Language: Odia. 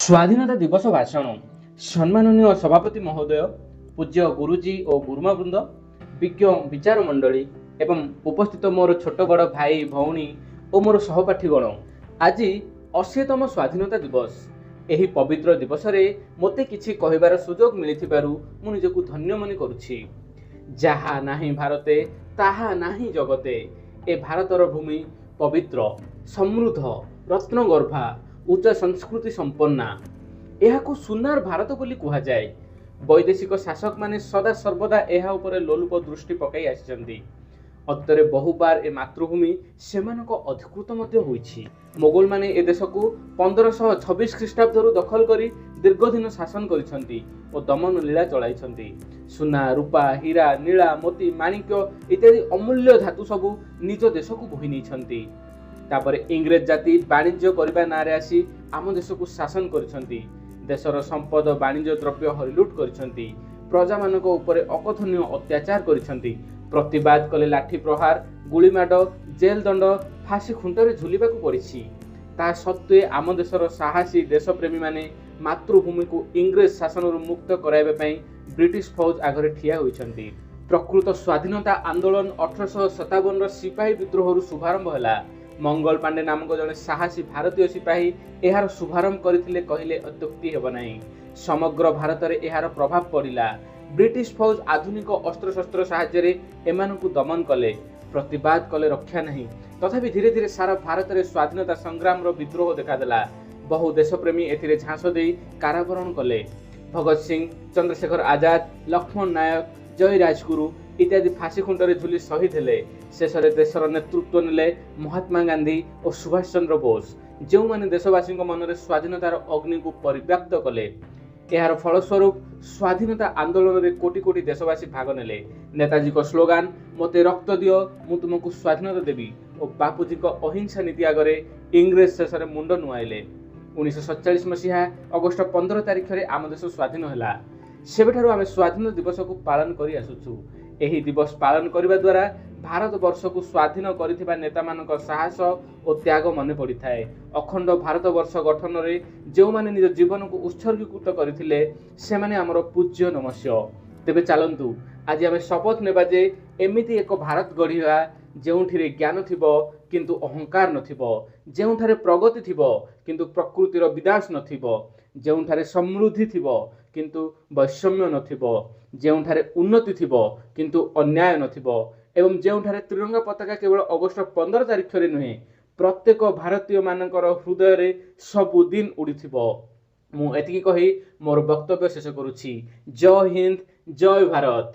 ସ୍ୱାଧୀନତା ଦିବସ ଭାଷଣ। ସମ୍ମାନନୀୟ ସଭାପତି ମହୋଦୟ, ପୂଜ୍ୟ ଗୁରୁଜୀ ଓ ଗୁରୁମାବୃନ୍ଦ, ବିଜ୍ଞ ବିଚାର ମଣ୍ଡଳୀ ଏବଂ ଉପସ୍ଥିତ ମୋର ଛୋଟ ବଡ଼ ଭାଇ ଭଉଣୀ ଓ ମୋର ସହପାଠୀଗଣ, ଆଜି 80ତମ ସ୍ୱାଧୀନତା ଦିବସ। ଏହି ପବିତ୍ର ଦିବସରେ ମୋତେ କିଛି କହିବାର ସୁଯୋଗ ମିଳିଥିବାରୁ ମୁଁ ନିଜକୁ ଧନ୍ୟ ମନେ କରୁଛି। ଯାହା ନାହିଁ ଭାରତେ ତାହା ନାହିଁ ଜଗତେ। ଏ ଭାରତର ଭୂମି ପବିତ୍ର, ସମୃଦ୍ଧ, ରତ୍ନଗର୍ଭା, ଉଚ୍ଚ ସଂସ୍କୃତି ସମ୍ପନ୍ନା। ଏହାକୁ ସୁନାର ଭାରତ ବୋଲି କୁହାଯାଏ। ବୈଦେଶିକ ଶାସକମାନେ ସଦା ସର୍ବଦା ଏହା ଉପରେ ଲୋଲୁପ ଦୃଷ୍ଟି ପକାଇ ଆସିଛନ୍ତି। ଅତୀତରେ ବହୁବାର ଏ ମାତୃଭୂମି ସେମାନଙ୍କ ଅଧିକୃତ ମଧ୍ୟ ହୋଇଛି। ମୋଗଲମାନେ ଏ ଦେଶକୁ 1526 ଖ୍ରୀଷ୍ଟାବ୍ଦରୁ ଦଖଲ କରି ଦୀର୍ଘଦିନ ଶାସନ କରିଛନ୍ତି ଓ ଦମନ ଲୀଳା ଚଳାଇଛନ୍ତି। ସୁନା, ରୂପା, ହୀରା, ନୀଳା, ମୋତି, ମାଣିକ୍ୟ ଇତ୍ୟାଦି ଅମୂଲ୍ୟ ଧାତୁ ସବୁ ନିଜ ଦେଶକୁ ବୋହି ନେଇଛନ୍ତି। ତାପରେ ଇଂରେଜ ଜାତି ବାଣିଜ୍ୟ କରିବା ନାଁରେ ଆସି ଆମ ଦେଶକୁ ଶାସନ କରିଛନ୍ତି। ଦେଶର ସମ୍ପଦ ବାଣିଜ୍ୟ ଦ୍ରବ୍ୟ ହରିଲୁଟ କରିଛନ୍ତି। ପ୍ରଜାମାନଙ୍କ ଉପରେ ଅକଥନୀୟ ଅତ୍ୟାଚାର କରିଛନ୍ତି। ପ୍ରତିବାଦ କଲେ ଲାଠି ପ୍ରହାର, ଗୁଳିମାଡ଼, ଜେଲ ଦଣ୍ଡ, ଫାଶୀ ଖୁଣ୍ଟରେ ଝୁଲିବାକୁ ପଡ଼ିଛି। ତା ସତ୍ତ୍ୱେ ଆମ ଦେଶର ସାହସୀ ଦେଶପ୍ରେମୀମାନେ ମାତୃଭୂମିକୁ ଇଂରେଜ ଶାସନରୁ ମୁକ୍ତ କରାଇବା ପାଇଁ ବ୍ରିଟିଶ ଫୌଜ ଆଗରେ ଠିଆ ହୋଇଛନ୍ତି। ପ୍ରକୃତ ସ୍ୱାଧୀନତା ଆନ୍ଦୋଳନ 1857ର ସିପାହୀ ବିଦ୍ରୋହରୁ ଶୁଭାରମ୍ଭ ହେଲା। ମଙ୍ଗଲ ପାଣ୍ଡେ ନାମକ ଜଣେ ସାହସୀ ଭାରତୀୟ ସିପାହୀ ଏହାର ଶୁଭାରମ୍ଭ କରିଥିଲେ କହିଲେ ଅତ୍ୟୁକ୍ତି ହେବ ନାହିଁ। ସମଗ୍ର ଭାରତରେ ଏହାର ପ୍ରଭାବ ପଡ଼ିଲା। ବ୍ରିଟିଶ ଫୌଜ ଆଧୁନିକ ଅସ୍ତ୍ରଶସ୍ତ୍ର ସାହାଯ୍ୟରେ ଏମାନଙ୍କୁ ଦମନ କଲେ। ପ୍ରତିବାଦ କଲେ ରକ୍ଷା ନାହିଁ। ତଥାପି ଧୀରେ ଧୀରେ ସାରା ଭାରତରେ ସ୍ୱାଧୀନତା ସଂଗ୍ରାମର ବିଦ୍ରୋହ ଦେଖାଦେଲା। ବହୁ ଦେଶପ୍ରେମୀ ଏଥିରେ ଝାଂସ ଦେଇ କାରାବରଣ କଲେ। ଭଗତ ସିଂ, ଚନ୍ଦ୍ରଶେଖର ଆଜାଦ, ଲକ୍ଷ୍ମଣ ନାୟକ, ଜୟ ରାଜଗୁରୁ ଇତ୍ୟାଦି ଫାଶୀ ଖୁଣ୍ଟରେ ଝୁଲି ଶହୀଦ ହେଲେ। ଶେଷରେ ଦେଶର ନେତୃତ୍ୱ ନେଲେ ମହାତ୍ମା ଗାନ୍ଧୀ ଓ ସୁଭାଷ ଚନ୍ଦ୍ର ବୋଷ, ଯେଉଁମାନେ ଦେଶବାସୀଙ୍କ ମନରେ ସ୍ୱାଧୀନତାର ଅଗ୍ନିକୁ ପରିବ୍ୟାପ୍ତ କଲେ। ଏହାର ଫଳସ୍ୱରୂପ ସ୍ୱାଧୀନତା ଆନ୍ଦୋଳନରେ କୋଟି କୋଟି ଦେଶବାସୀ ଭାଗ ନେଲେ। ନେତାଜୀଙ୍କ ସ୍ଲୋଗାନ "ମୋତେ ରକ୍ତ ଦିଅ, ମୁଁ ତୁମକୁ ସ୍ୱାଧୀନତା ଦେବି" ଓ ବାପୁଜୀଙ୍କ ଅହିଂସା ନୀତି ଆଗରେ ଇଂରେଜ ଶେଷରେ ମୁଣ୍ଡ ନୁଆଇଲେ। 1947 ମସିହା ଅଗଷ୍ଟ 15 ତାରିଖରେ ଆମ ଦେଶ ସ୍ୱାଧୀନ ହେଲା। ସେବେଠାରୁ ଆମେ ସ୍ୱାଧୀନତା ଦିବସକୁ ପାଳନ କରି ଆସୁଛୁ। ଏହି ଦିବସ ପାଳନ କରିବା ଦ୍ୱାରା ଭାରତବର୍ଷକୁ ସ୍ୱାଧୀନ କରିଥିବା ନେତାମାନଙ୍କ ସାହସ ଓ ତ୍ୟାଗ ମନେ ପଡ଼ିଥାଏ। ଅଖଣ୍ଡ ଭାରତବର୍ଷ ଗଠନରେ ଯେଉଁମାନେ ନିଜ ଜୀବନକୁ ଉତ୍ସର୍ଗୀକୃତ କରିଥିଲେ ସେମାନେ ଆମର ପୂଜ୍ୟ ନମସ୍ୟ। ତେବେ ଚାଲନ୍ତୁ ଆଜି ଆମେ ଶପଥ ନେବା ଯେ ଏମିତି ଏକ ଭାରତ ଗଢ଼ିବା ଯେଉଁଥିରେ ଜ୍ଞାନ ଥିବ କିନ୍ତୁ ଅହଙ୍କାର ନଥିବ, ଯେଉଁଠାରେ ପ୍ରଗତି ଥିବ କିନ୍ତୁ ପ୍ରକୃତିର ବିନାଶ ନଥିବ, ଯେଉଁଠାରେ ସମୃଦ୍ଧି ଥିବ କିନ୍ତୁ ବୈଷମ୍ୟ ନଥିବ, ଯେଉଁଠାରେ ଉନ୍ନତି ଥିବ କିନ୍ତୁ ଅନ୍ୟାୟ ନଥିବ ଏବଂ ଯେଉଁଠାରେ ତ୍ରିରଙ୍ଗା ପତାକା କେବଳ ଅଗଷ୍ଟ 15 ତାରିଖରେ ନୁହେଁ, ପ୍ରତ୍ୟେକ ଭାରତୀୟମାନଙ୍କର ହୃଦୟରେ ସବୁଦିନ ଉଡ଼ିଥିବ। ମୁଁ ଏତିକି କହି ମୋର ବକ୍ତବ୍ୟ ଶେଷ କରୁଛି। ଜୟ ହିନ୍ଦ, ଜୟ ଭାରତ।